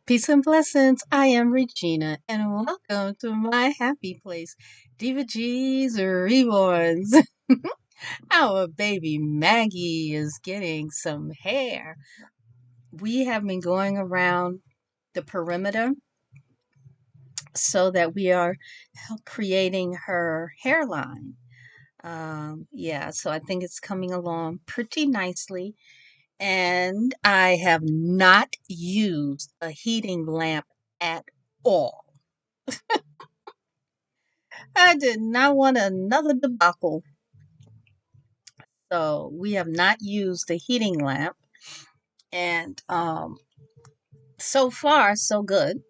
Peace and blessings. I am Regina, and welcome to my happy place, Diva G's Reborns. Our baby Maggie is getting some hair. We have been going around the perimeter so that we are creating her hairline. Yeah, so I think it's coming along pretty nicely. And I have not used a heating lamp at all. I did not want another debacle. So we have not used the heating lamp. And so far, so good.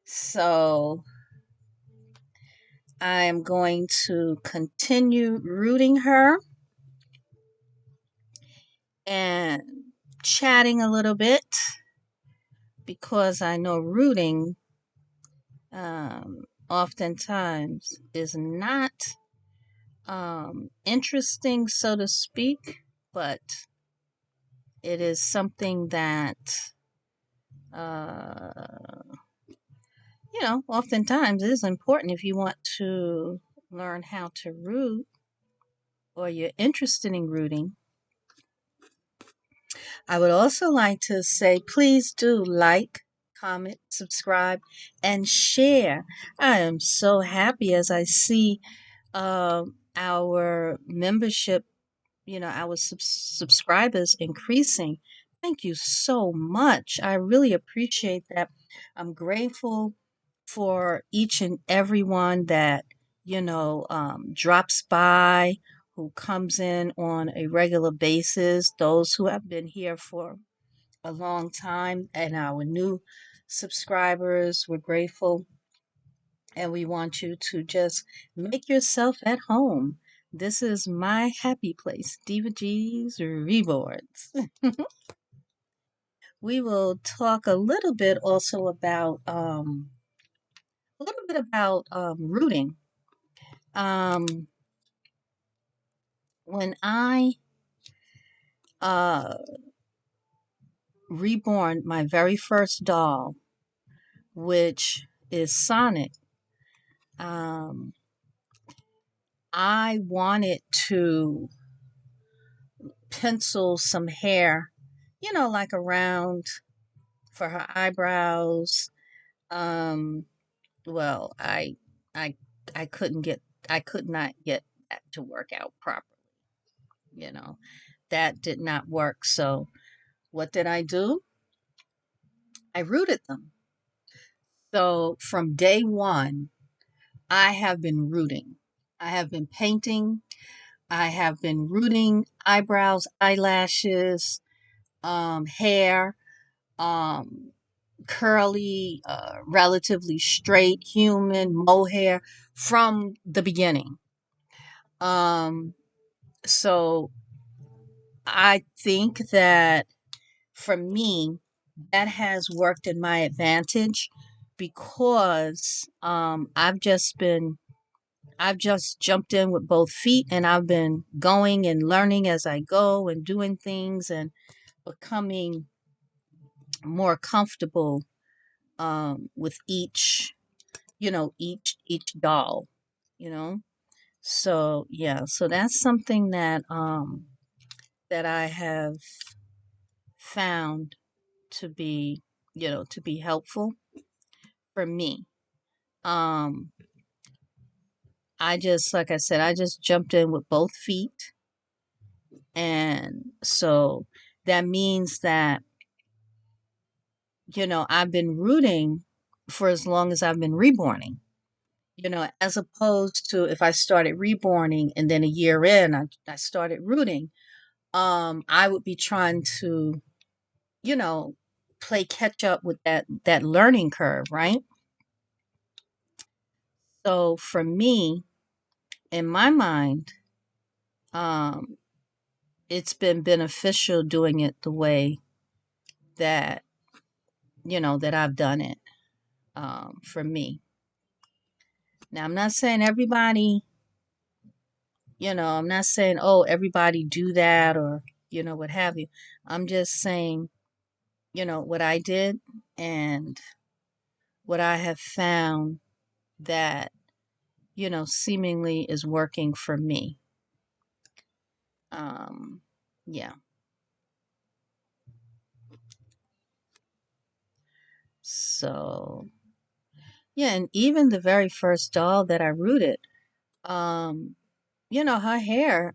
So I'm going to continue rooting her and chatting a little bit because I know rooting oftentimes is not interesting, so to speak, but it is something that uh, oftentimes it is important if you want to learn how to root or you're interested in rooting. I would also like to say please do like, comment, subscribe, and share. I am so happy as I see our membership, our subscribers increasing. Thank you so much. I really appreciate that. I'm grateful for each and everyone that, drops by, who comes in on a regular basis, those who have been here for a long time, and our new subscribers. We're grateful and we want you to just make yourself at home. This is my happy place, Diva G's Rewards. We will talk a little bit about rooting. Um, when I uh, reborn my very first doll, which is Sonic, um, I wanted to pencil some hair, like around for her eyebrows. Um, well, I, I couldn't get, I could not get that to work out properly. You know, that did not work. So what did I do? I rooted them. So from day one, I have been rooting. I have been painting. I have been rooting eyebrows, eyelashes, hair, um, curly, relatively straight, human, mohair from the beginning. Um, so I think that for me, that has worked in my advantage because I've just jumped in with both feet and I've been going and learning as I go and doing things and becoming more comfortable with each doll, you know. So yeah, so that's something that I have found to be, to be helpful for me. Um, I just, like I said, I just jumped in with both feet. And so that means that, I've been rooting for as long as I've been reborning, as opposed to if I started reborning and then a year in, I started rooting, I would be trying to, you know, play catch up with that learning curve, right? So for me, in my mind, um, it's been beneficial doing it the way that that I've done it for me. Now, I'm not saying everybody, I'm not saying, oh, everybody do that or, what have you. I'm just saying, what I did. and what I have found that, seemingly is working for me. Yeah. So, yeah, and even the very first doll that I rooted, um, her hair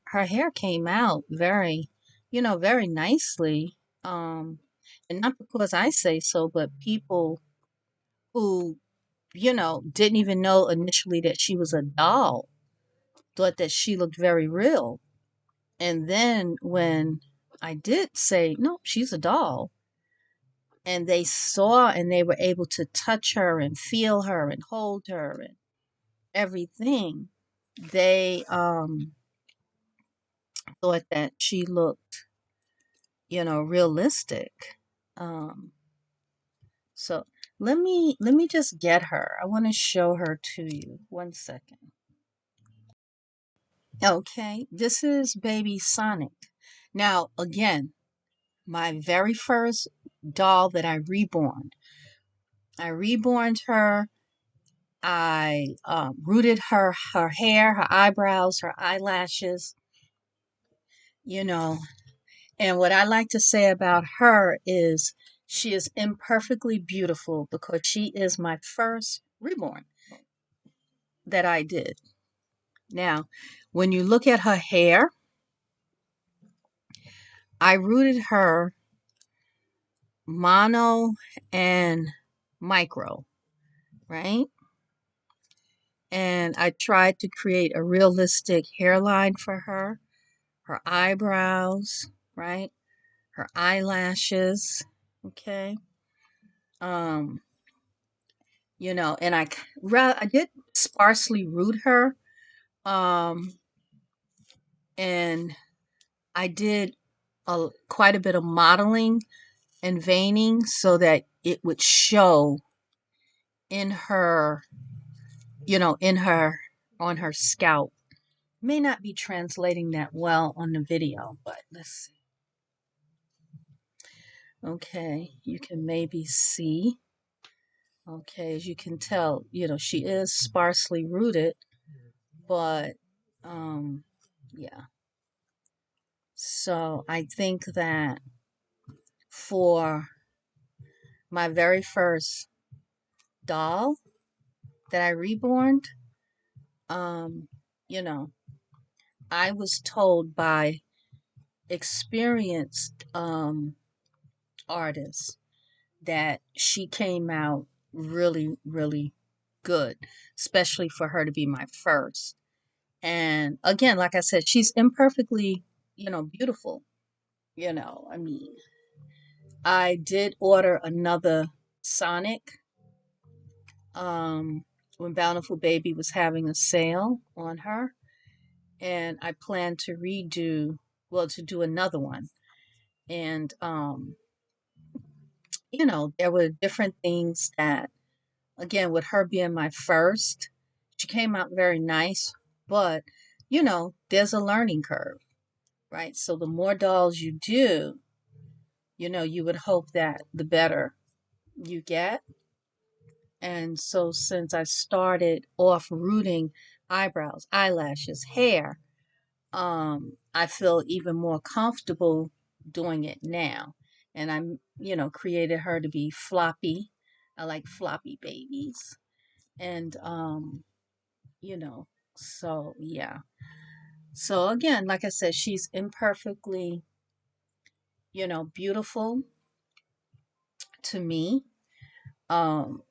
came out very, very nicely. Um, and not because I say so, but people who, didn't even know initially that she was a doll, thought that she looked very real. And then when I did say, no, she's a doll, and they saw and they were able to touch her and feel her and hold her and everything, they thought that she looked, realistic. Um, so let me just get her. I want to show her to you. 1 second. Okay, this is baby Sonic. Now, again, my very first doll that I reborn. I reborned her. I rooted her hair, her eyebrows, her eyelashes, you know. And what I like to say about her is she is imperfectly beautiful because she is my first reborn that I did. Now, when you look at her hair, I rooted her mono and micro, right? And I tried to create a realistic hairline for her eyebrows, right? Her eyelashes, okay? Um, and I did sparsely root her, um, and I did quite a bit of mottling and veining so that it would show in her, in her on her scalp. May not be translating that well on the video, but let's see. Okay, you can maybe see. Okay, as you can tell, she is sparsely rooted, but yeah. So I think that for my very first doll that I reborned, um, you know, I was told by experienced artists that she came out really, really good, especially for her to be my first. And again, like I said, she's imperfectly, beautiful. I mean, I did order another Sonic um, when Bountiful Baby was having a sale on her. And I plan to to do another one. And, there were different things that, again, with her being my first, she came out very nice, but, there's a learning curve, right? So the more dolls you do, you would hope that the better you get. And so since I started off rooting eyebrows, eyelashes, hair, I feel even more comfortable doing it now. And I'm, created her to be floppy. I like floppy babies. And you know, so yeah. So again, like I said, she's imperfectly, beautiful to me. Um,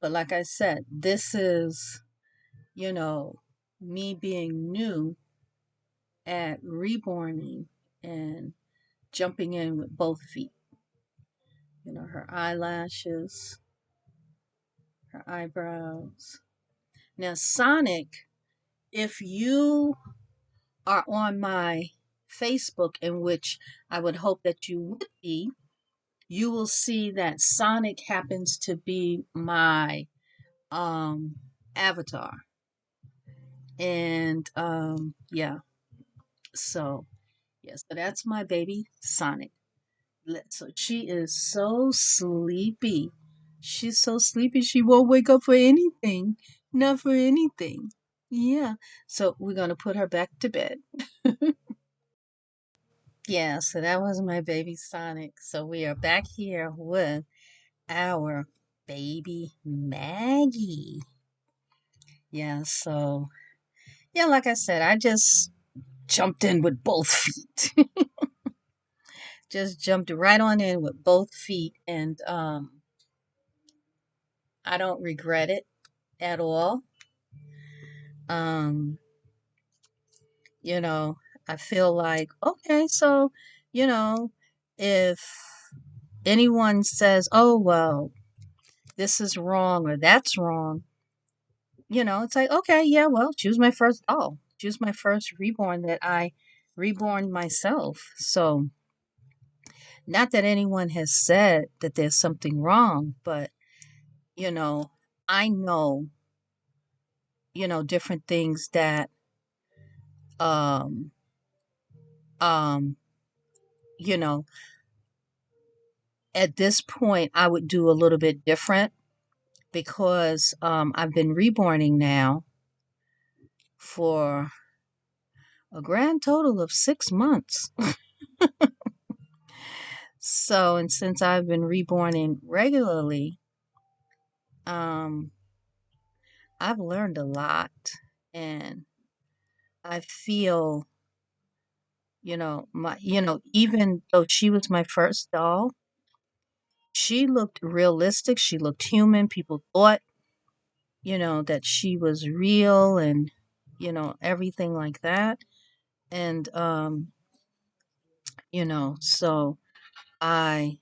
but like I said, this is, you know, me being new at reborning and jumping in with both feet. Her eyelashes, her eyebrows. Now, Sonic, if you are on my Facebook, in which I would hope that you would be, you will see that Sonic happens to be my um, avatar. And yeah, so yes, so that's my baby Sonic. So she is so sleepy. She's so sleepy she won't wake up for anything. Not for anything. Yeah. So we're gonna put her back to bed. Yeah, so that was my baby Sonic. So we are back here with our baby Maggie. Yeah, so yeah, like I said, I just jumped in with both feet. Just jumped right on in with both feet, and I don't regret it at all. Um, you know, I feel like, okay, so, you know, if anyone says, oh, well, this is wrong or that's wrong, it's like, okay, yeah, well, choose my first doll, choose my first reborn that I reborn myself. So, not that anyone has said that there's something wrong, but, you know, I know, different things that, um, um, you know, at this point I would do a little bit different because I've been reborning now for a grand total of 6 months. So, and since I've been reborning regularly, um, I've learned a lot. And I feel, even though she was my first doll, she looked realistic. She looked human. People thought, that she was real and, everything like that. And, so I,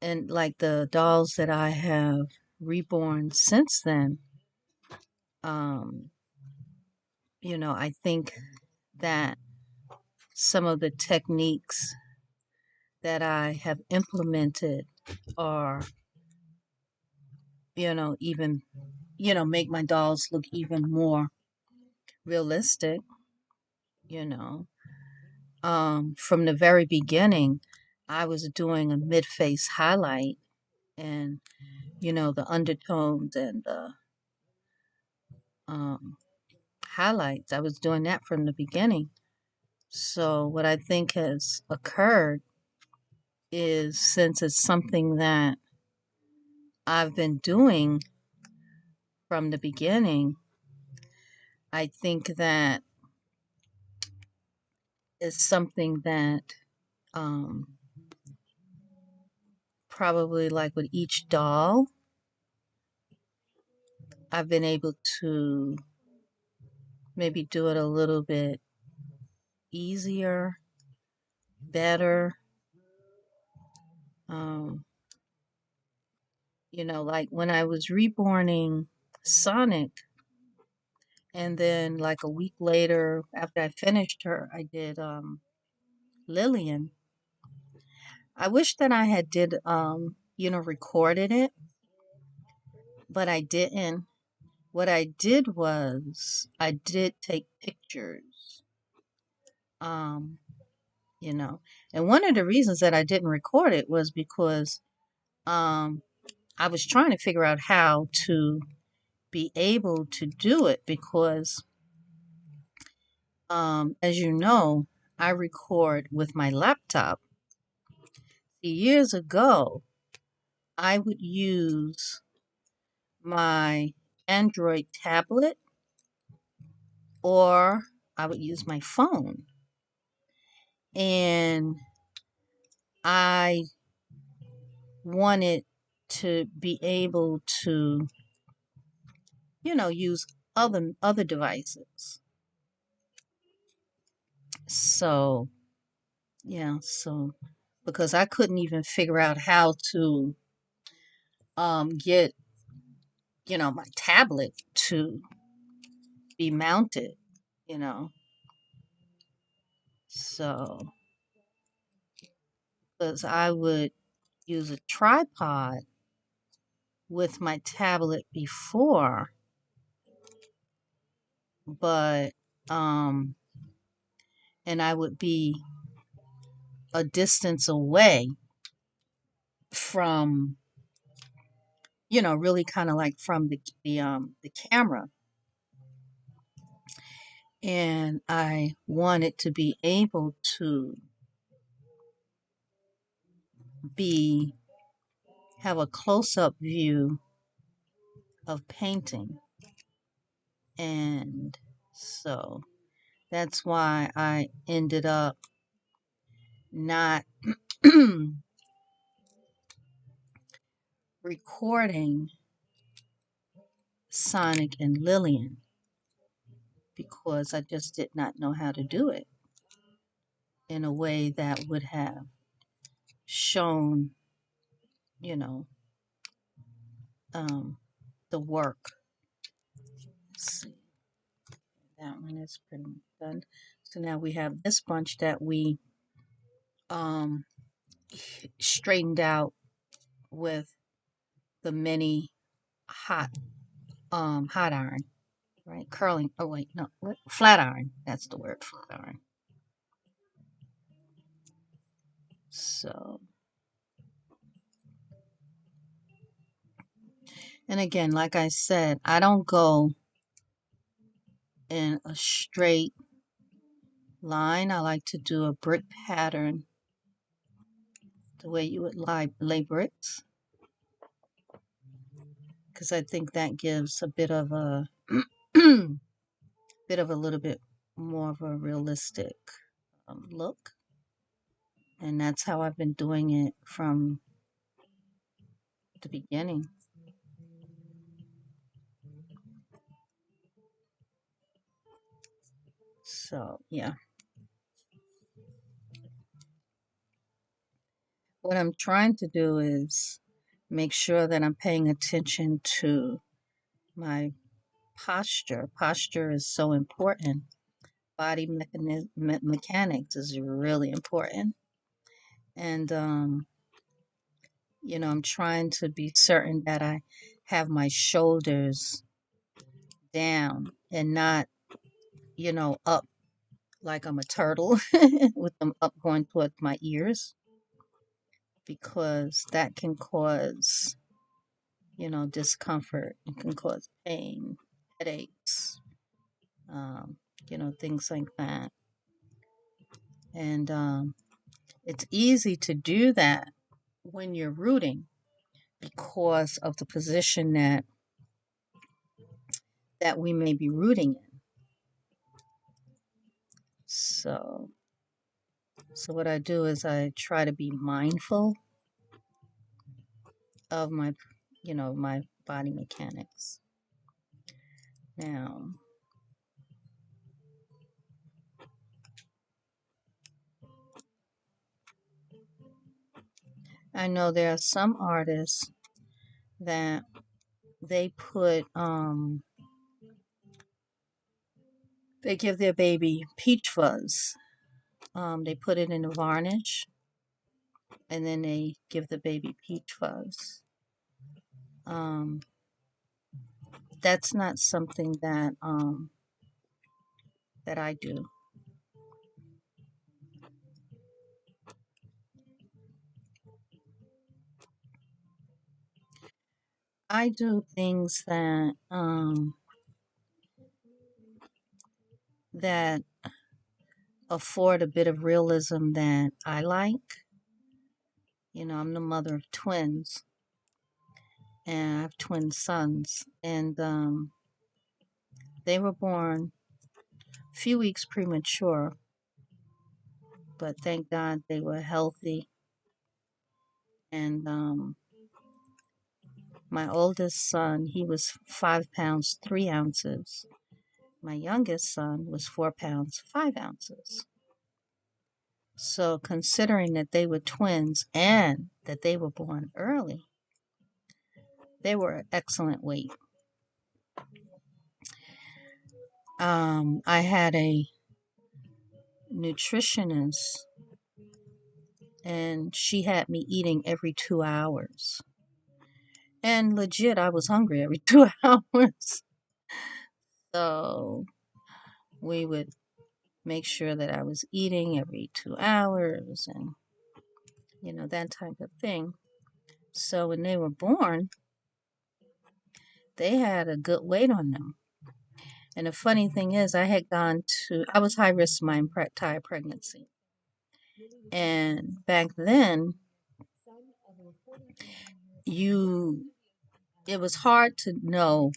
and like the dolls that I have reborn since then, um, I think that some of the techniques that I have implemented are, even, make my dolls look even more realistic, you know. From the very beginning, I was doing a mid-face highlight and, the undertones and the um, highlights. I was doing that from the beginning. So, what I think has occurred is since it's something that I've been doing from the beginning, I think that it's something that um, probably like with each doll, I've been able to maybe do it a little bit easier, better. Um, like when I was reborning Sonic, and then like a week later, after I finished her, I did Lillian. I wish that I had did recorded it, but I didn't. What I did was I did take pictures. Um, you know, and one of the reasons that I didn't record it was because um I was trying to figure out how to be able to do it because as you know, I record with my laptop. Years ago, I would use my Android tablet or I would use my phone. And I wanted to be able to, use other devices. So, yeah, so because I couldn't even figure out how to get, my tablet to be mounted, you know. So, because I would use a tripod with my tablet before, but and I would be a distance away from, really kind of like from the camera. And I wanted to be able to be have a close-up view of painting. And so that's why I ended up not recording Sonic and Lillian, because I just did not know how to do it in a way that would have shown, you know, um, the work. Let's see, that one is pretty much done. So now we have this bunch that we um, straightened out with the mini hot hot iron, right? Curling. Oh wait, no, what? Flat iron. That's the word, flat iron. So, and again, like I said, I don't go in a straight line. I like to do a brick pattern the way you would lay bricks, because I think that gives a bit of a bit of a little bit more of a realistic look. And that's how I've been doing it from the beginning. So, yeah. What I'm trying to do is make sure that I'm paying attention to my posture. Posture is so important. Body mechanics is really important. And, I'm trying to be certain that I have my shoulders down and not, up like I'm a turtle with them up going towards my ears, because that can cause, discomfort. It can cause pain, headaches, um, things like that. And it's easy to do that when you're rooting because of the position that we may be rooting in. So what I do is I try to be mindful of my body mechanics. Now, I know there are some artists that they they give their baby peach fuzz. They put it in a varnish and then they give the baby peach fuzz. Um, that's not something that I do. I do things that afford a bit of realism that I like. I'm the mother of twins, and I have twin sons, and they were born a few weeks premature, but thank God they were healthy. And my oldest son, he was 5 pounds 3 ounces. My youngest son was 4 pounds 5 ounces. So, considering that they were twins and that they were born early, they were an excellent weight. I had a nutritionist, and she had me eating every 2 hours. And legit, I was hungry every 2 hours. So, we would make sure that I was eating every 2 hours, and that type of thing. So when they were born, they had a good weight on them. And the funny thing is, I was high risk my entire pregnancy. And back then, you, it was hard to know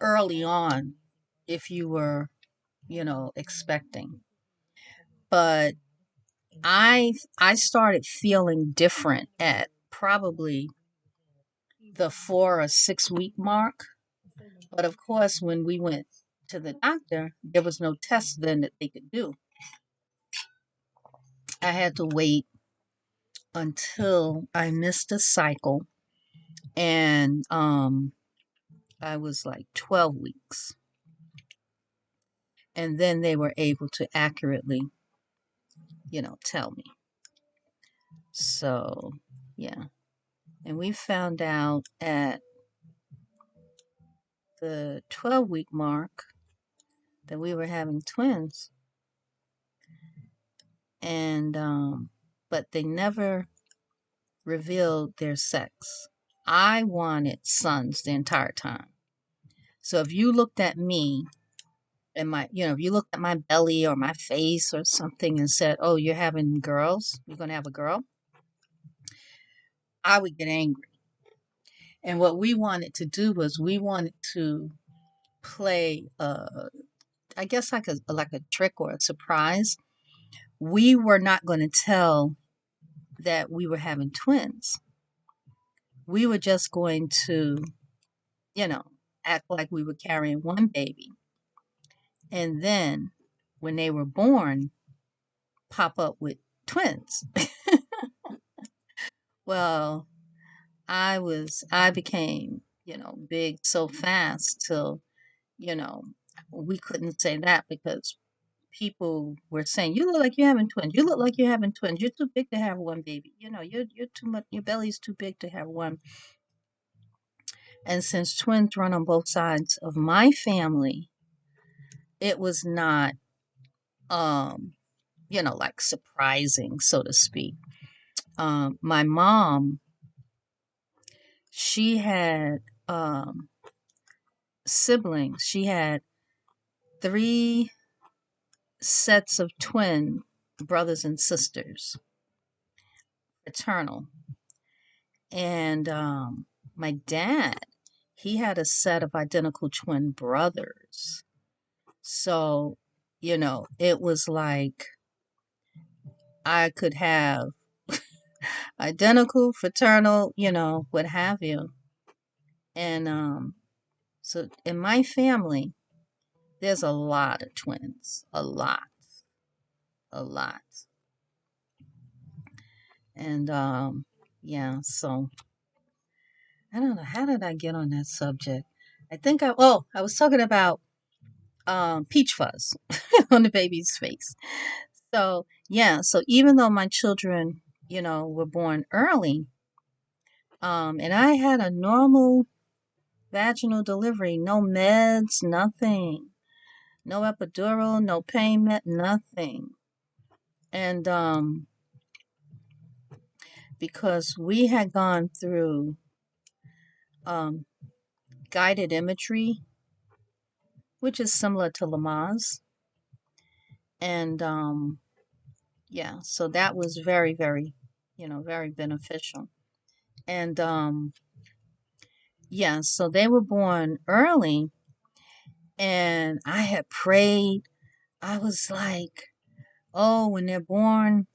early on if you were, expecting. But I started feeling different at probably the 4 or 6 week mark. But of course, when we went to the doctor, there was no test then that they could do. I had to wait until I missed a cycle, and I was like 12 weeks. And then they were able to accurately, tell me. So, yeah. And we found out at the 12-week mark that we were having twins. And, but they never revealed their sex. I wanted sons the entire time. So if you looked at me and if you looked at my belly or my face or something and said, "Oh, you're having girls, you're going to have a girl," I would get angry. And what we wanted to do was we wanted to play, I guess like a trick or a surprise. We were not going to tell that we were having twins. We were just going to, you know, act like we were carrying one baby. And then when they were born, pop up with twins. Well, I became, big so fast till, you know, we couldn't say that because people were saying, "You look like you're having twins. You look like you're having twins. You're too big to have one baby. You're too much. Your belly's too big to have one." And since twins run on both sides of my family, it was not, um, like surprising, so to speak. My mom, she had siblings. She had 3 sets of twin brothers and sisters, fraternal. And my dad, he had a set of identical twin brothers. So, it was like I could have identical, fraternal, what have you. And so in my family, there's a lot of twins, a lot, a lot. And yeah, so I don't know, how did I get on that subject? I was talking about peach fuzz on the baby's face. So, yeah, so even though my children, were born early, and I had a normal vaginal delivery, no meds, nothing, no epidural, no pain med, nothing. And because we had gone through um, guided imagery, which is similar to Lamaze, and yeah, so that was very, very, very beneficial. And yeah, so they were born early, and I had prayed. I was like, "Oh, when they're born,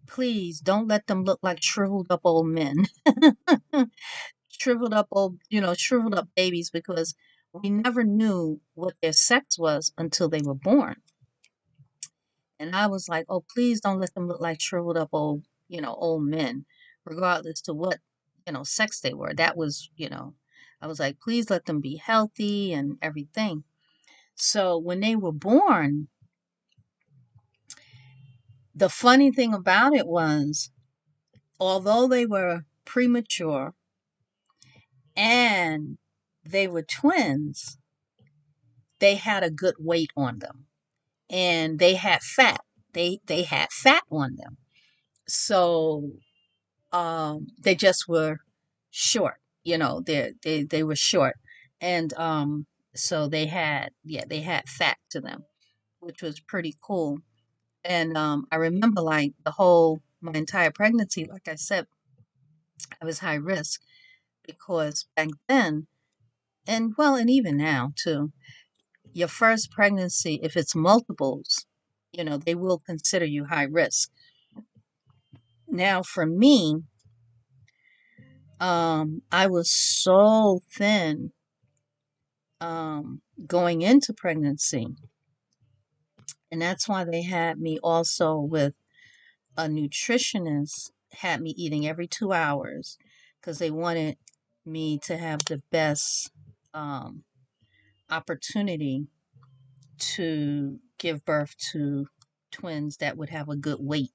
please don't let them look like shriveled up old men." Shriveled up babies, because we never knew what their sex was until they were born. And I was like, "Oh, please don't let them look like shriveled up old men, regardless to what, sex they were." That was, I was like, "Please let them be healthy and everything." So when they were born, the funny thing about it was, although they were premature and they were twins, they had a good weight on them, and they had fat. They had fat on them. So they just were short, they were short. And so they had fat to them, which was pretty cool. And I remember like my entire pregnancy, like I said, I was high risk because back then, and well, and even now too, your first pregnancy, if it's multiples, they will consider you high risk. Now, for me, I was so thin going into pregnancy, and that's why they had me also with a nutritionist, had me eating every 2 hours because they wanted me to have the best um, opportunity to give birth to twins that would have a good weight.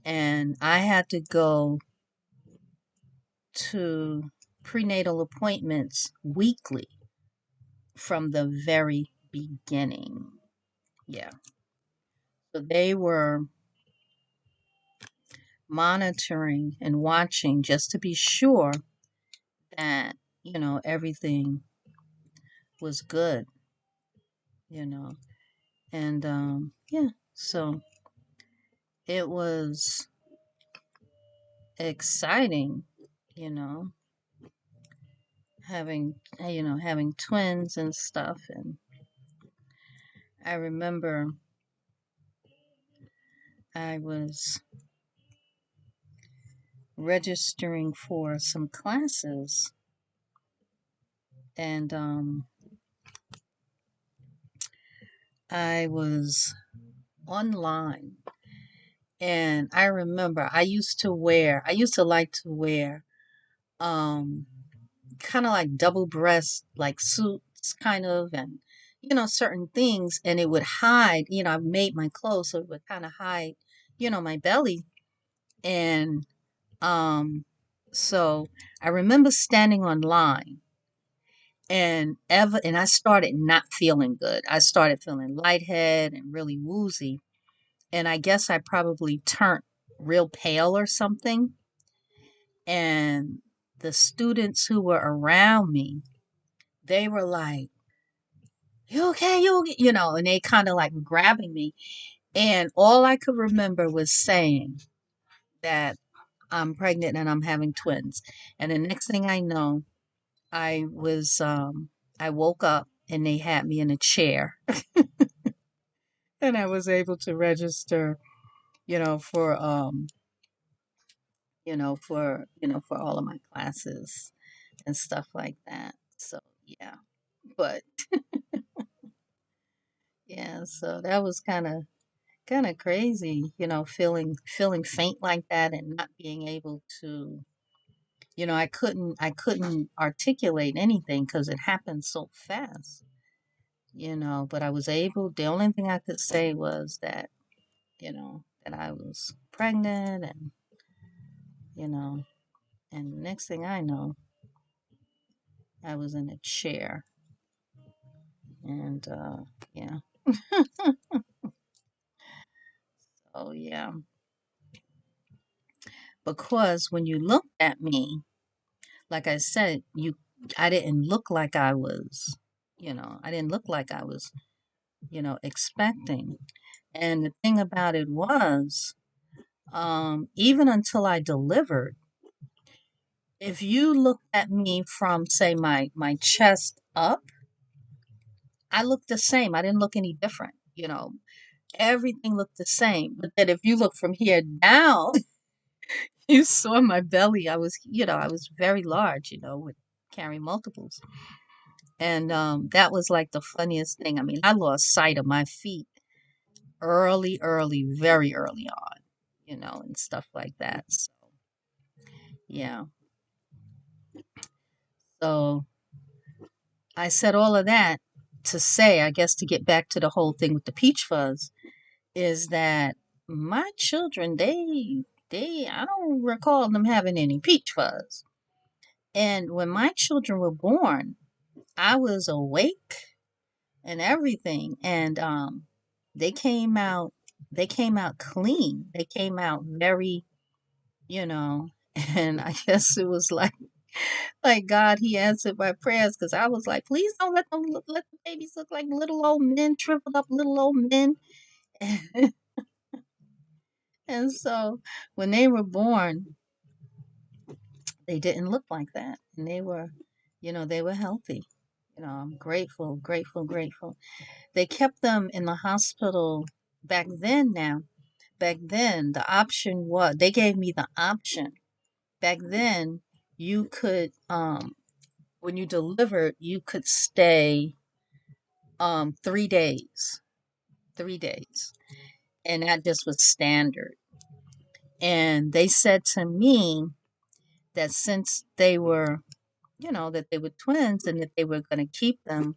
And I had to go to prenatal appointments weekly from the very beginning. Yeah. So they were monitoring and watching just to be sure that, everything was good, you know. And yeah, so it was exciting, you know, having twins and stuff. And I remember I was registering for some classes, and I was online. And I remember I used to like to wear um kind of like double breast like suits kind of, and certain things, and it would hide, I made my clothes so it would kind of hide my belly. And so I remember standing online, and I started not feeling good. I started feeling lightheaded and really woozy, and I guess I probably turned real pale or something. And the students who were around me, they were like, "You okay? You okay?" And they kind of like grabbing me. And all I could remember was saying that I'm pregnant and I'm having twins. And the next thing I know, I was, I woke up and they had me in a chair, and I was able to register, you know, for, um, for all of my classes and stuff like that. So yeah, but yeah, so that was kind of crazy, feeling faint like that and not being able to, I couldn't articulate anything because it happened so fast, but I was able, the only thing I could say was that, that I was pregnant, and, you know, and next thing I know, I was in a chair. And yeah. Oh yeah. Because when you looked at me, like I said, I didn't look like I was, I didn't look like I was, expecting. And the thing about it was, even until I delivered, if you looked at me from, say, my chest up, I looked the same. I didn't look any different. Everything looked the same. But then if you look from here down, you saw my belly. I was very large, with carrying multiples. And that was like the funniest thing. I mean, I lost sight of my feet early, early, very early on, and stuff like that. So, yeah. So I said all of that to say, I guess, to get back to the whole thing with the peach fuzz, is that my children, I don't recall them having any peach fuzz. And when my children were born, I was awake and everything. And they came out they came out clean. They came out very, you know, and I guess it was like God, he answered my prayers because I was like, please don't let the babies look like little old men, shriveled up little old men. And so when they were born, they didn't look like that. And they were, they were healthy. I'm grateful, grateful, grateful. They kept them in the hospital back then now. Back then, the option was, they gave me the option. Back then, you could, when you delivered, you could stay 3 days. 3 days. And that just was standard. And they said to me that since they were, that they were twins and that they were going to keep them,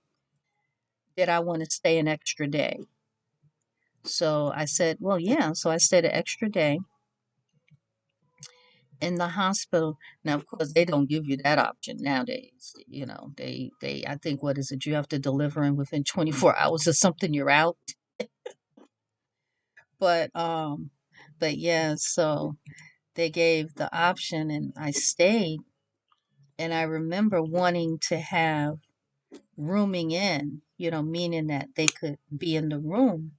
that I want to stay an extra day. So I said, well, yeah. So I stayed an extra day in the hospital. Now, of course, they don't give you that option nowadays. I think, what is it? You have to deliver in within 24 hours or something, you're out. But, yeah, so they gave the option and I stayed. And I remember wanting to have rooming in, meaning that they could be in the room,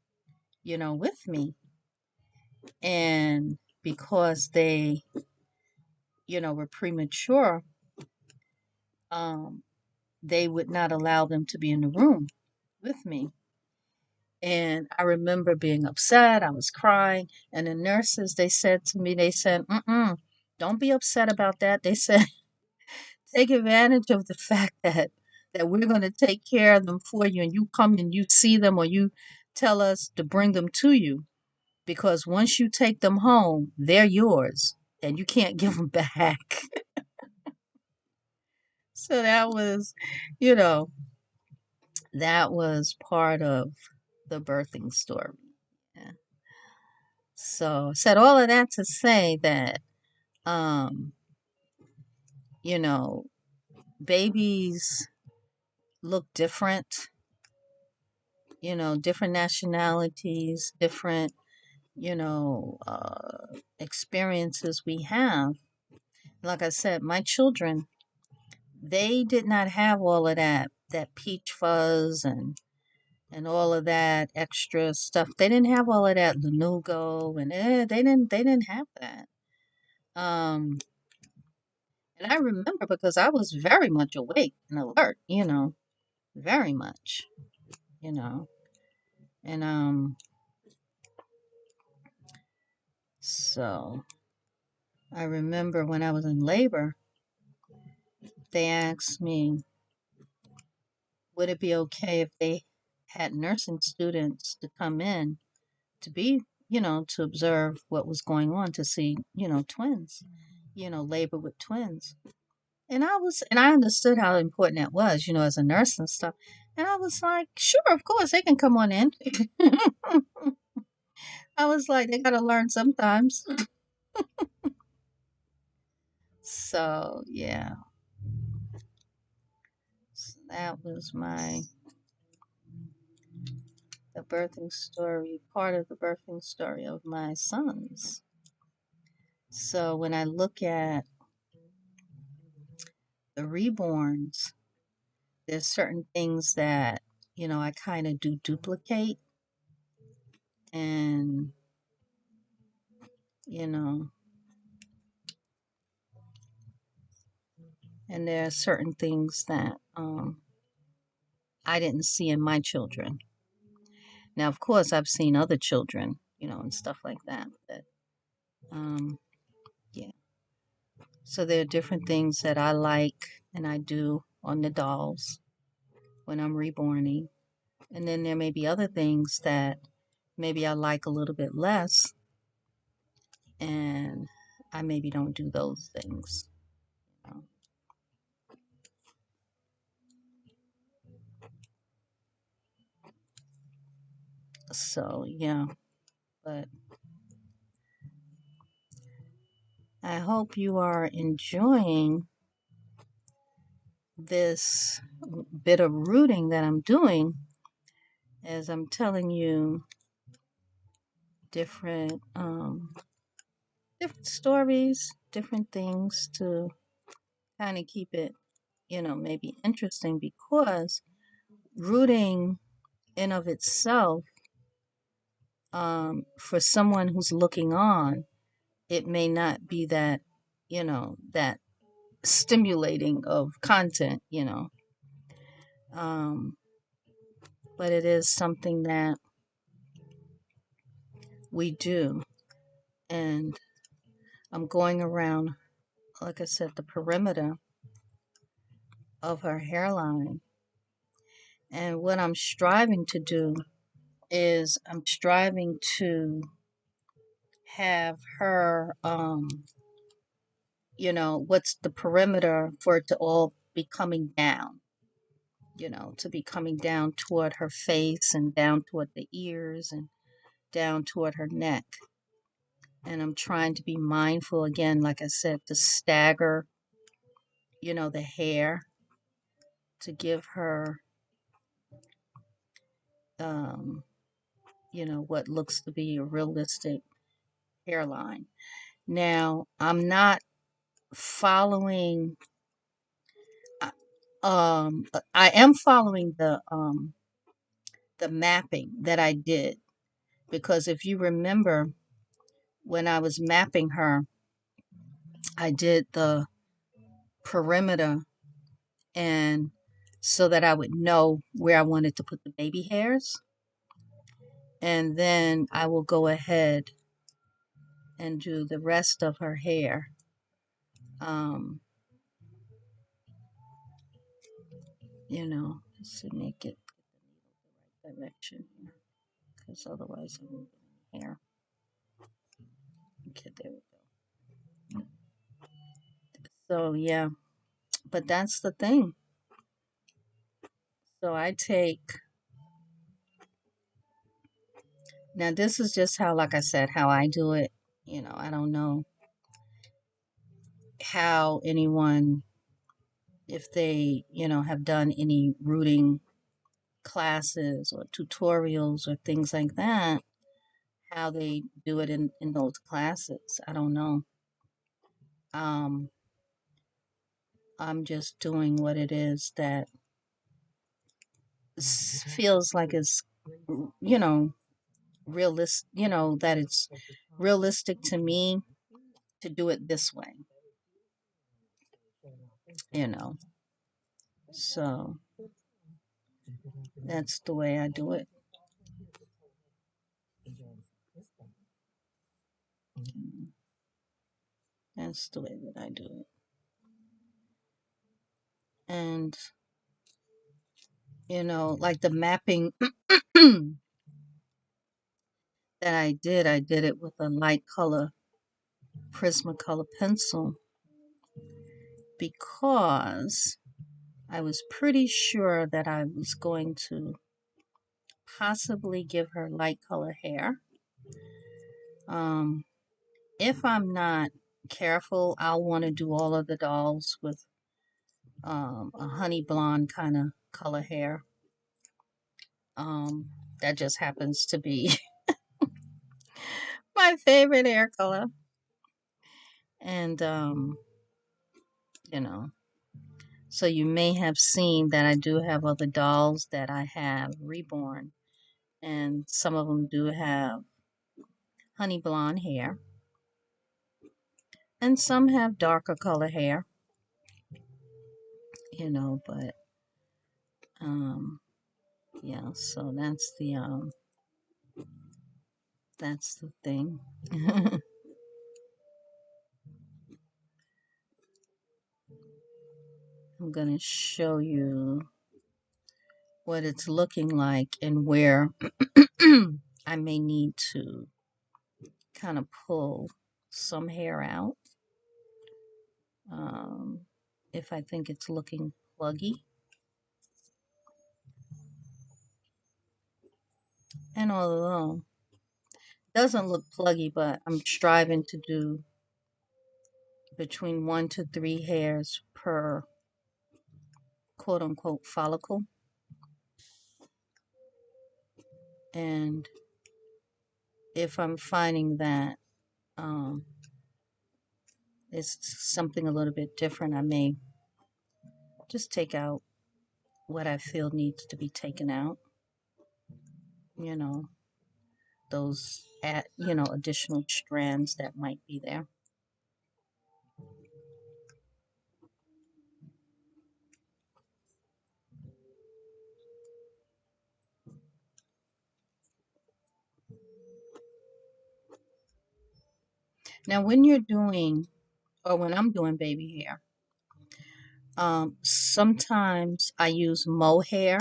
with me. And because they, were premature, um, they would not allow them to be in the room with me. And I remember being upset. I was crying. And the nurses, they said to me, they said, don't be upset about that. They said, take advantage of the fact that we're going to take care of them for you, and you come and you see them, or you tell us to bring them to you, because once you take them home, they're yours and you can't give them back. So that was, you know, that was part of the birthing story. Yeah. So I said all of that to say that, um, you know, babies look different, different nationalities, different, experiences we have. Like I said, my children, they did not have all of that peach fuzz and all of that extra stuff. They didn't have all of that lanugo and they didn't have that. Um, and I remember because I was very much awake and alert, very much, you know. And so I remember when I was in labor, they asked me, would it be okay if they had nursing students to come in to be, to observe what was going on, to see, twins, labor with twins. And I understood how important that was, as a nurse and stuff. And I was like, sure, of course, they can come on in. I was like, they got to learn sometimes. So, yeah, so that was the birthing story, part of the birthing story of my sons. So when I look at the reborns, there's certain things that, I kind of do duplicate. And, you know, and there are certain things that I didn't see in my children. Now, of course, I've seen other children, and stuff like that. But, yeah. So there are different things that I like and I do on the dolls when I'm reborning. And then there may be other things that maybe I like a little bit less, and I maybe don't do those things. You know. So, yeah, but I hope you are enjoying this bit of rooting that I'm doing, as I'm telling you different stories, different things to kind of keep it, maybe interesting, because rooting in of itself, for someone who's looking on, it may not be that, that stimulating of content, um, but it is something that we do. And I'm going around, like I said, the perimeter of her hairline. And what I'm striving to do is I'm striving to have her, what's the perimeter for it to all be coming down, to be coming down toward her face and down toward the ears and down toward her neck. And I'm trying to be mindful again, like I said, to stagger, the hair to give her, um, what looks to be a realistic hairline. Now, I'm not following, I am following the mapping that I did, because if you remember when I was mapping her, I did the perimeter, and so that I would know where I wanted to put the baby hairs. And then I will go ahead and do the rest of her hair. Just to make it the right direction here, because otherwise I won't get any hair. Okay, there we go. So yeah, but that's the thing. So I take, now this is just how, like I said, how I do it. I don't know how anyone, if they, have done any rooting classes or tutorials or things like that, how they do it in those classes. I don't know. Um, I'm just doing what it is that feels like it's, you know, realist, that it's realistic to me to do it this way, you know. So that's the way I do it. That's the way that I do it. And, like the mapping that I did it with a light color Prismacolor pencil, because I was pretty sure that I was going to possibly give her light color hair. If I'm not careful, I'll want to do all of the dolls with a honey blonde kind of color hair. That just happens to be my favorite hair color. And, you know, so you may have seen that I do have other dolls that I have reborn, and some of them do have honey blonde hair, and some have darker color hair, but um yeah, so that's the thing. I'm gonna show you what it's looking like and where I may need to kind of pull some hair out, um, if I think it's looking pluggy. And although it doesn't look pluggy, but I'm striving to do between 1 to 3 hairs per quote unquote follicle. And if I'm finding that it's something a little bit different, I may just take out what I feel needs to be taken out. You know, those additional strands that might be there. Now, when you're doing, or when I'm doing baby hair, sometimes I use mohair,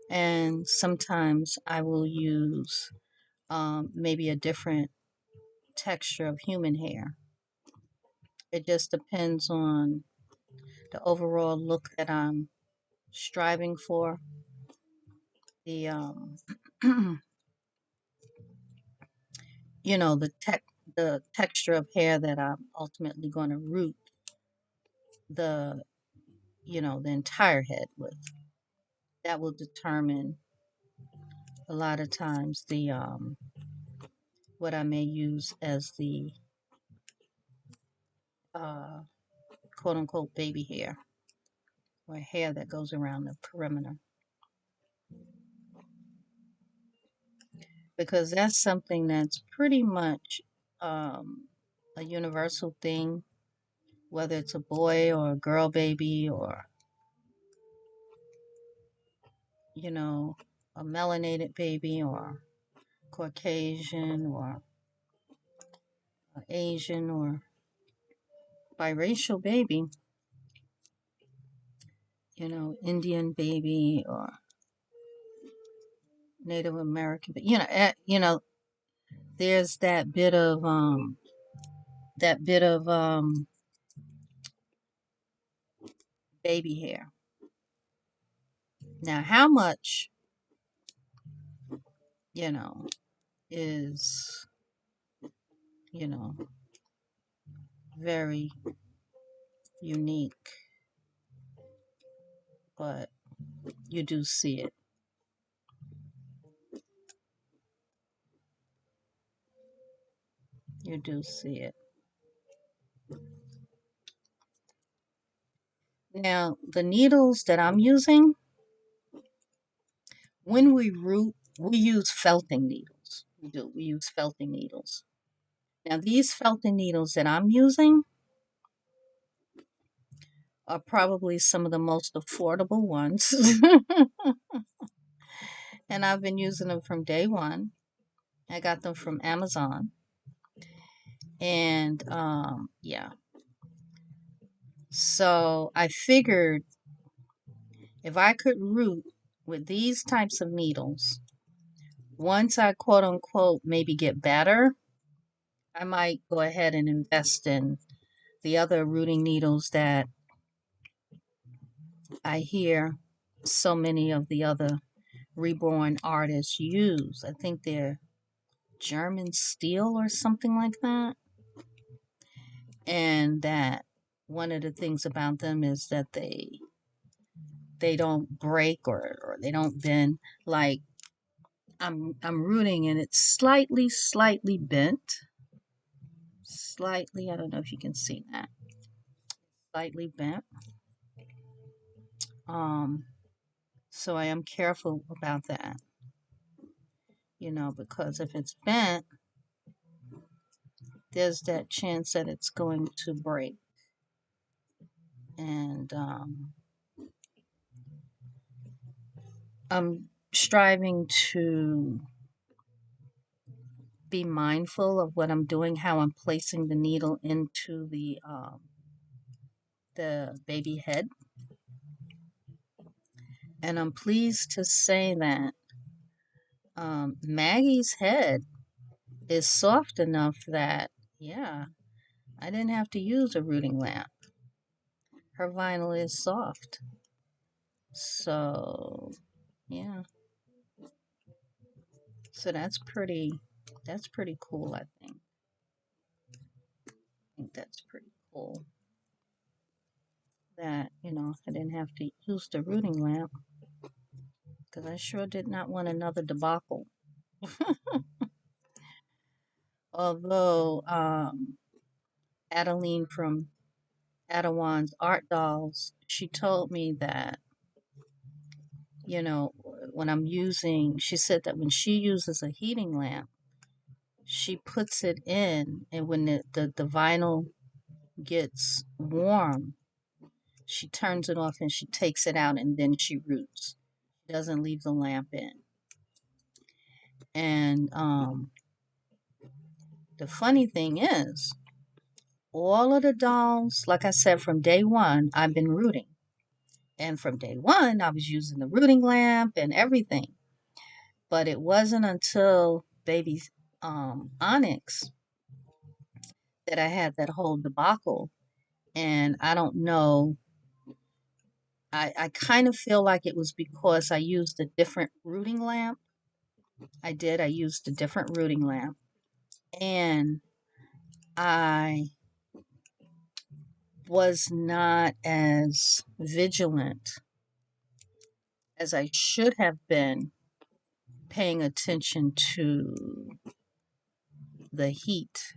and sometimes I will use maybe a different texture of human hair. It just depends on the overall look that I'm striving for. The the texture of hair that I'm ultimately going to root the the entire head with. That will determine a lot of times the what I may use as the uh, quote unquote baby hair, or hair that goes around the perimeter, because that's something that's pretty much a universal thing, whether it's a boy or a girl baby, or a melanated baby, or Caucasian, or Asian, or biracial baby, Indian baby, or Native American, but there's that bit of baby hair. Now, how much, is, you know, very unique, but you do see it. You do see it. Now, the needles that I'm using, when we root, we use felting needles. We do. We use felting needles. Now, these felting needles that I'm using are probably some of the most affordable ones. And I've been using them from day one. I got them from Amazon. And yeah. So I figured if I could root with these types of needles, once I quote unquote maybe get better, I might go ahead and invest in the other rooting needles that I hear so many of the other Reborn artists use. I think they're German steel or something like that. And that one of the things about them is that they don't break, or they don't bend. Like I'm rooting and it's slightly bent. Slightly, I don't know if you can see that. Slightly bent. Um so I am careful about that. Because if it's bent, there's that chance that it's going to break. And I'm striving to be mindful of what I'm doing, how I'm placing the needle into the baby head. And I'm pleased to say that Maggie's head is soft enough that, yeah, I didn't have to use a rooting lamp. Her vinyl is soft. So, yeah. So that's pretty cool, I think. I think that's pretty cool that, I didn't have to use the rooting lamp, because I sure did not want another debacle. Although Adeline from Adawan's Art Dolls, she told me that, you know, when I'm using, she said that when she uses a heating lamp, she puts it in, and when the vinyl gets warm, she turns it off and she takes it out and then she roots. She doesn't leave the lamp in. And the funny thing is, all of the dolls, like I said, from day one, I've been rooting. And from day one, I was using the rooting lamp and everything. But it wasn't until baby Onyx that I had that whole debacle. And I don't know, I kind of feel like it was because I used a different rooting lamp. I did. I used a different rooting lamp. And I was not as vigilant as I should have been paying attention to the heat,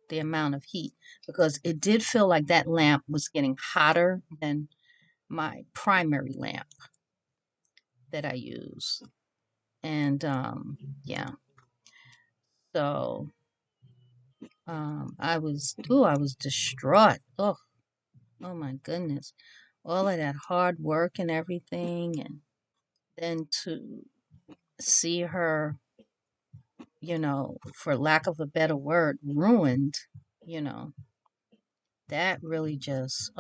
the amount of heat, because it did feel like that lamp was getting hotter than my primary lamp that I use. And yeah, so I was distraught. Oh my goodness. All of that hard work and everything, and then to see her, for lack of a better word, ruined, you know, that really just,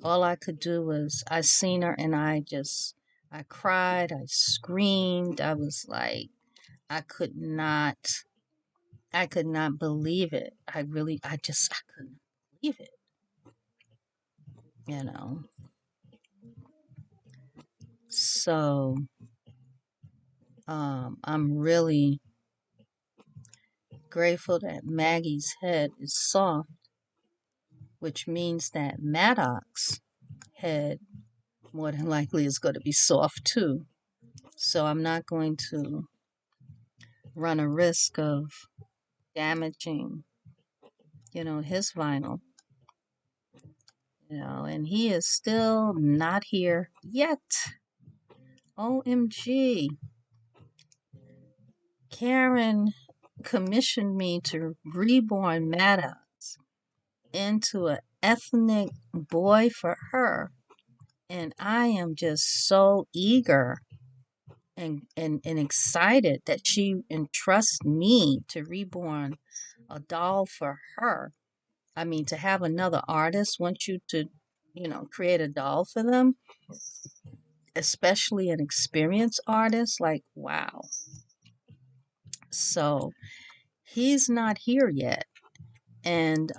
all I could do was, I seen her and I cried, I screamed, I was like, I could not, I could not believe it. I couldn't believe it, you know. So, I'm really grateful that Maggie's head is soft, which means that Maddox's head more than likely is going to be soft too. So I'm not going to run a risk of damaging, his vinyl, and he is still not here yet. OMG. Karen commissioned me to reborn Maddox into an ethnic boy for her. And I am just so eager and excited that she entrusts me to reborn a doll for her. I mean, to have another artist want you to, create a doll for them, especially an experienced artist, like, wow. So he's not here yet. And,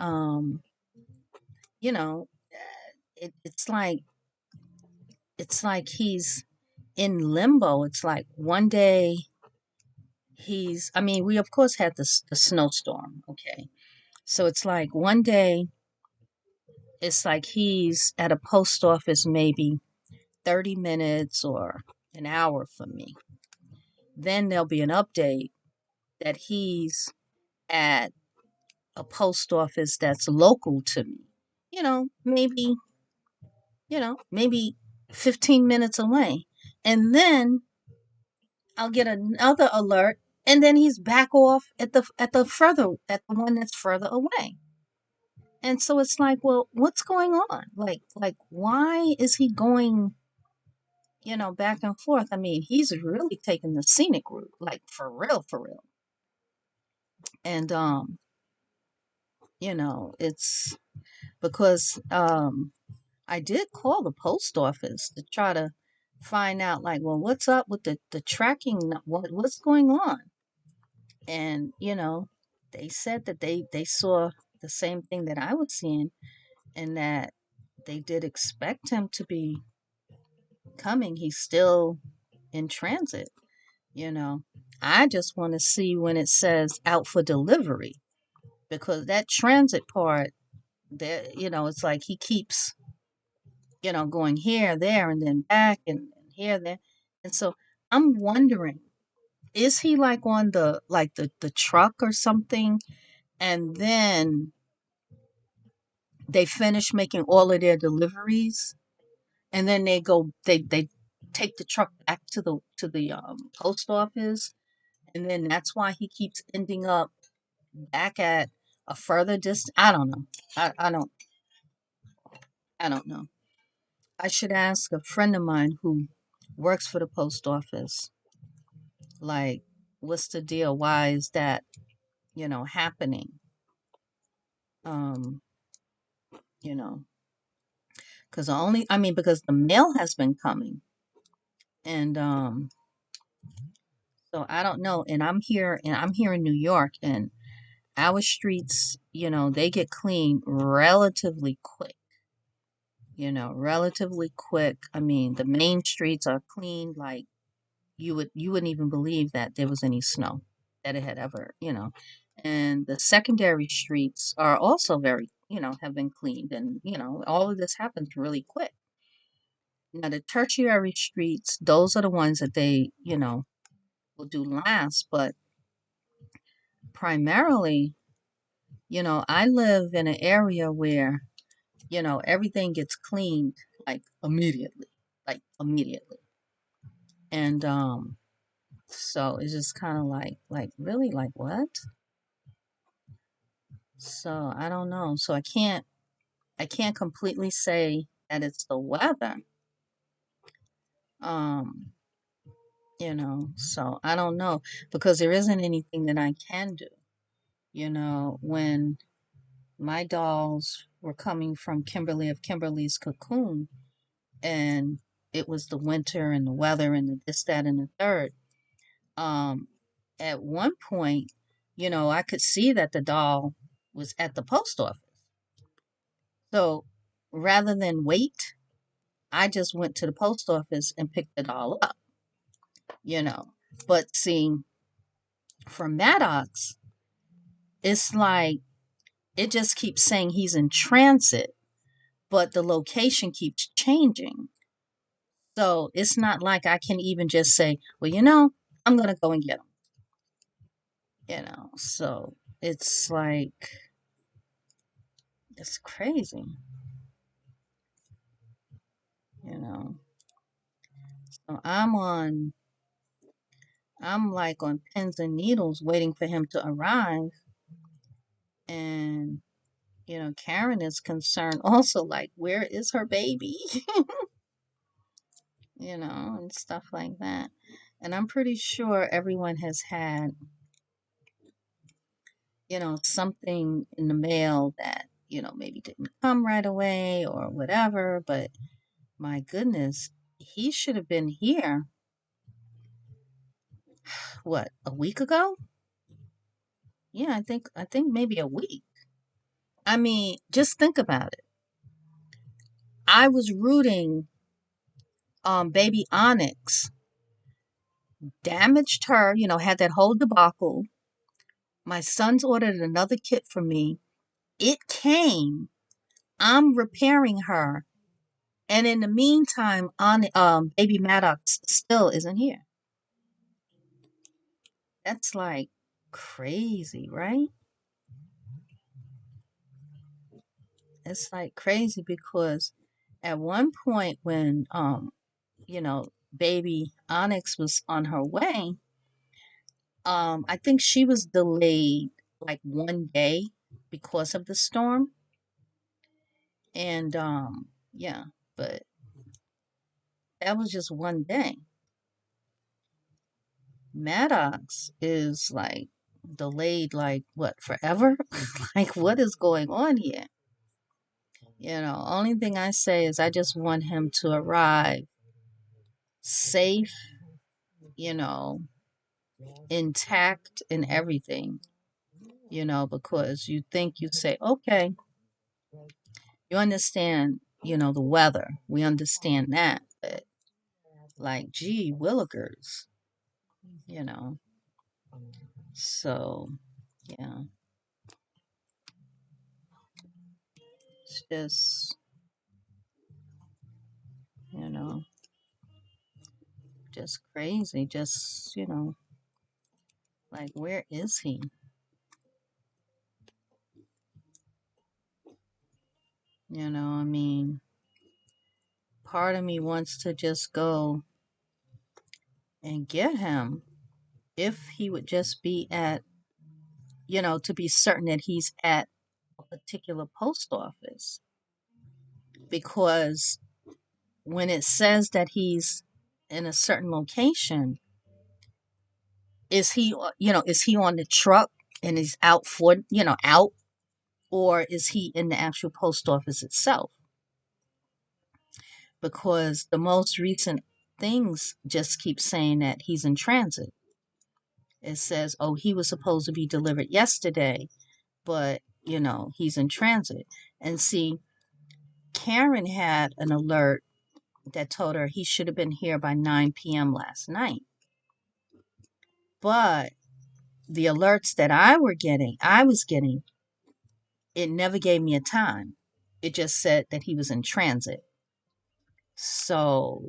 you know, it's like he's in limbo. It's like one day I mean, we of course had the snowstorm. Okay. So it's like one day, it's like he's at a post office maybe 30 minutes or an hour from me. Then there'll be an update that he's at a post office that's local to me. You know, maybe, maybe 15 minutes away. And then I'll get another alert and then he's back off at the one that's further away. And so it's like, well, what's going on? Like why is he going, back and forth? I mean, he's really taking the scenic route, like for real, for real. And it's because I did call the post office to try to find out, like, well, what's up with the tracking, what's going on? And they said that they saw the same thing that I was seeing, and that they did expect him to be coming. He's still in transit, you know. I just want to see when it says out for delivery, because that transit part there, it's like he keeps, going here, there, and then back, and here, there. And so I'm wondering, Is he like on the truck or something? And then they finish making all of their deliveries, and then they take the truck back to the post office, and then that's why he keeps ending up back at a further distance. I don't know. I don't know. I should ask a friend of mine who works for the post office, like, what's the deal? Why is that, happening? Um, you know, because the mail has been coming, and so I don't know. And I'm here in New York, and our streets, they get clean relatively quick. Relatively quick. I mean, the main streets are clean, like you wouldn't even believe that there was any snow, that it had ever. And the secondary streets are also have been cleaned, and all of this happens really quick. Now the tertiary streets, those are the ones that they, will do last, but primarily, I live in an area where, everything gets cleaned like immediately, like immediately. And so it's just kind of like really, like, what? So I don't know. So I can't completely say that it's the weather. Um, so I don't know, because there isn't anything that I can do. When my dolls were coming from Kimberly of Kimberly's Cocoon, and it was the winter and the weather and the this, that, and the third. Um, at one point, I could see that the doll was at the post office. So rather than wait, I just went to the post office and picked it all up, you know. But see, for Maddox, it's like it just keeps saying he's in transit, but the location keeps changing. So it's not like I can even just say, well, I'm going to go and get him. So it's like, it's crazy, you know. So I'm like on pins and needles waiting for him to arrive. And Karen is concerned also, like, where is her baby? And stuff like that. And I'm pretty sure everyone has had, something in the mail that, maybe didn't come right away or whatever. But my goodness, he should have been here, what, a week ago? Yeah, I think maybe a week. I mean, just think about it. I was rooting baby Onyx, damaged her, had that whole debacle. My sons ordered another kit for me. It came. I'm repairing her. And in the meantime, baby Maddox still isn't here. That's like crazy, right? It's like crazy because at one point when you know, baby Onyx was on her way, I think she was delayed like one day because of the storm. And yeah, but that was just one day. Maddox is like delayed, like, what, forever? Like, what is going on here? Only thing I say is I just want him to arrive safe, you know, intact and everything, because you say, okay, you understand, the weather. We understand that. But like, gee, willikers, you know. So, yeah, it's just, you know, just crazy. Just, Like, where is he? You know, I mean, part of me wants to just go and get him if he would just be at, to be certain that he's at a particular post office. Because when it says that he's in a certain location, is he on the truck and he's out for, out, or is he in the actual post office itself? Because the most recent things just keep saying that he's in transit. It says, oh, he was supposed to be delivered yesterday, but, he's in transit. And see, Karen had an alert that told her he should have been here by 9 p.m. last night. But the alerts that I was getting, it never gave me a time. It just said that he was in transit. So,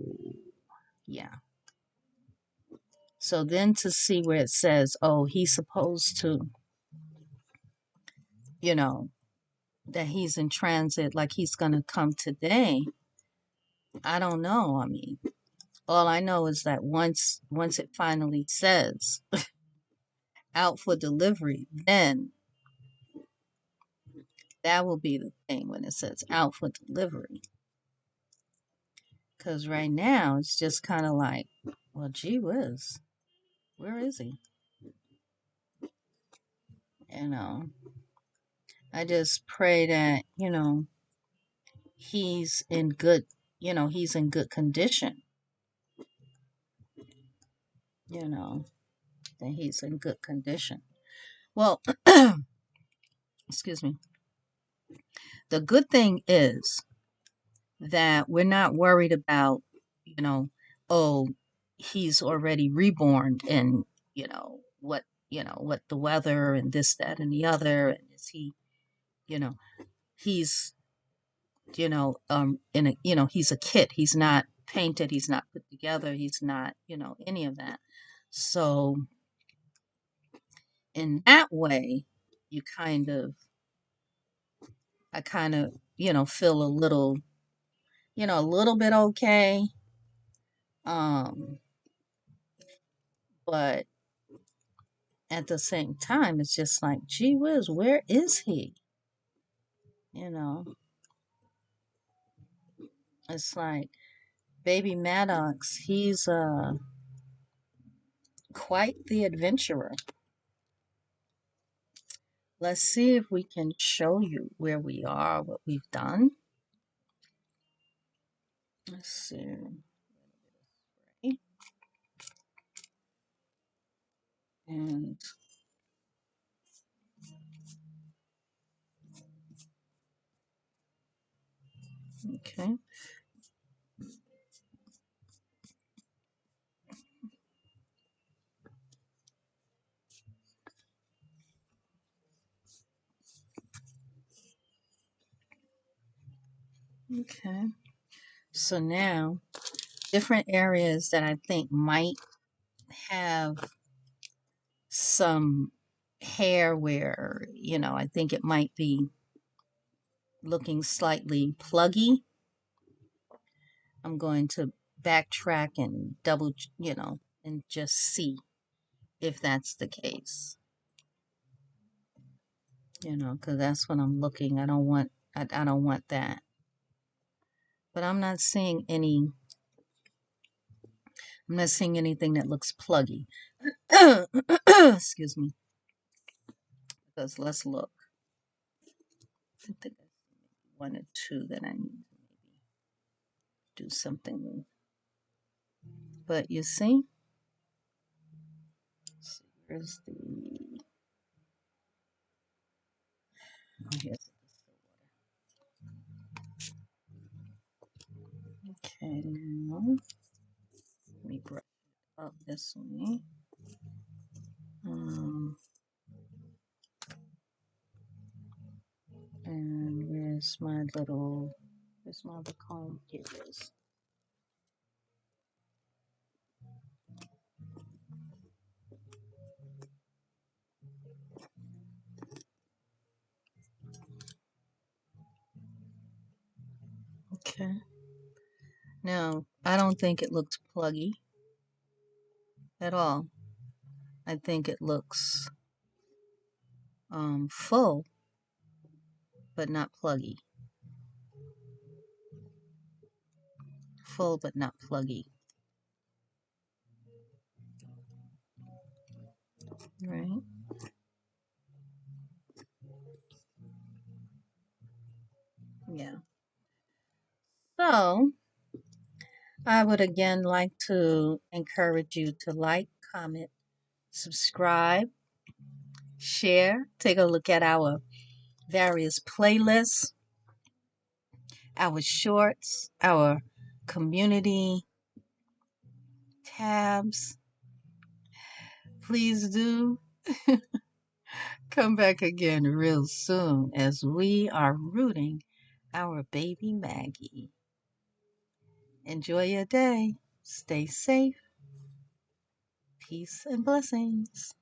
yeah. So then to see where it says, oh, he's supposed to, you know, that he's in transit, like he's going to come today. I don't know. I mean, all I know is that once it finally says out for delivery, then that will be the thing when it says out for delivery. Because right now it's just kind of like, well, gee whiz, where is he? You know, I just pray that, he's in good, he's in good condition, you know, that he's in good condition. Well, excuse me. The good thing is that we're not worried about, you know, oh, he's already reborn and, what the weather and this, that, and the other. And is he, you know, he's, in a, he's a kit. He's not painted. He's not put together. He's not, any of that. So in that way, you I kind of, feel a little bit okay. Um, but at the same time, it's just like, gee whiz, where is he? You know, it's like baby Maddox, he's quite the adventurer. Let's see if we can show you where we are, what we've done. Let's see. And okay. Okay. So now, different areas that I think might have some hair where, I think it might be looking slightly pluggy. I'm going to backtrack and double, and just see if that's the case. Because that's what I'm looking. I don't want that. But I'm not seeing anything that looks pluggy. Excuse me. Because let's look. I think one or two that I need to maybe do something with. But you see, here's the, here's okay, now let me brush it up this way. And where's my other comb? Here it is. Okay. Now, I don't think it looks pluggy at all. I think it looks full, but not pluggy. Full, but not pluggy. Right? Yeah. So, I would again like to encourage you to like, comment, subscribe, share, take a look at our various playlists, our shorts, our community tabs. Please do come back again real soon as we are rooting our baby Maggie. Enjoy your day. Stay safe. Peace and blessings.